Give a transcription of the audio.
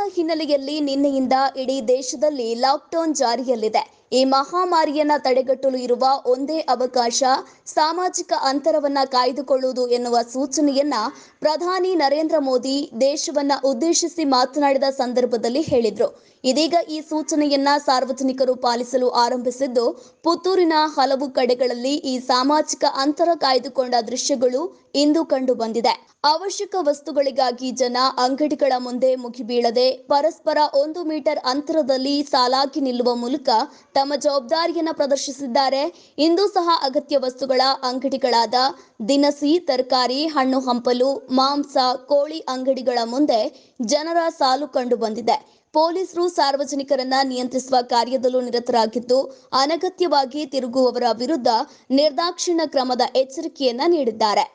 Corona ಹಿನ್ನೆಲೆಯಲ್ಲಿ ನಿನ್ನೆಯಿಂದ ಇಡೀ ದೇಶದಲ್ಲಿ ಲಾಕ್ಡೌನ್ ಜಾರಿಯಲ್ಲಿದೆ. ಈ ಮಹಾಮಾರಿಯನ್ನ ತಡೆಗಟ್ಟಲು ಇರುವ ಒಂದೇ ಅವಕಾಶ ಸಾಮಾಜಿಕ ಅಂತರವನ್ನ ಕಾಯ್ದುಕೊಳ್ಳುವುದು ಎನ್ನುವ ಸೂಚನೆಯನ್ನ ಪ್ರಧಾನಿ ನರೇಂದ್ರ ಮೋದಿ ದೇಶವನ್ನ ಉದ್ದೇಶಿಸಿ ಮಾತನಾಡಿದ ಸಂದರ್ಭದಲ್ಲಿ ಹೇಳಿದ್ರು. ಇದೀಗ ಈ ಸೂಚನೆಯನ್ನ ಸಾರ್ವಜನಿಕರು ಪಾಲಿಸಲು ಆರಂಭಿಸಿದ್ದು, ಪುತ್ತೂರಿನ ಹಲವು ಕಡೆಗಳಲ್ಲಿ ಈ ಸಾಮಾಜಿಕ ಅಂತರ ಕಾಯ್ದುಕೊಂಡ ದೃಶ್ಯಗಳು ಇಂದು ಕಂಡು ಬಂದಿದೆ. ಅವಶ್ಯಕ ವಸ್ತುಗಳಿಗಾಗಿ ಜನ ಅಂಗಡಿಗಳ ಮುಂದೆ ಮುಗಿಬೀಳದೆ ಪರಸ್ಪರ 1 ಮೀಟರ್ ಅಂತರದಲ್ಲಿ ಸಾಲಾಗಿ ನಿಲ್ಲುವ ಮೂಲಕ ತಮ್ಮ ಜವಾಬ್ದಾರಿಯನ್ನ ಪ್ರದರ್ಶಿಸಿದ್ದಾರೆ. ಇಂದು ಸಹ ಅಗತ್ಯ ವಸ್ತುಗಳ ಅಂಗಡಿಗಳಾದ ದಿನಸಿ, ತರಕಾರಿ, ಹಣ್ಣು ಹಂಪಲು, ಮಾಂಸ, ಕೋಳಿ ಅಂಗಡಿಗಳ ಮುಂದೆ ಜನರ ಸಾಲು ಕಂಡು ಬಂದಿದೆ. ಪೊಲೀಸರು ಸಾರ್ವಜನಿಕರನ್ನ ನಿಯಂತ್ರಿಸುವ ಕಾರ್ಯದಲ್ಲೂ ನಿರತರಾಗಿದ್ದು, ಅನಗತ್ಯವಾಗಿ ತಿರುಗುವವರ ವಿರುದ್ಧ ನಿರ್ದಾಕ್ಷಿಣ್ಯ ಕ್ರಮದ ಎಚ್ಚರಿಕೆಯನ್ನ ನೀಡಿದ್ದಾರೆ.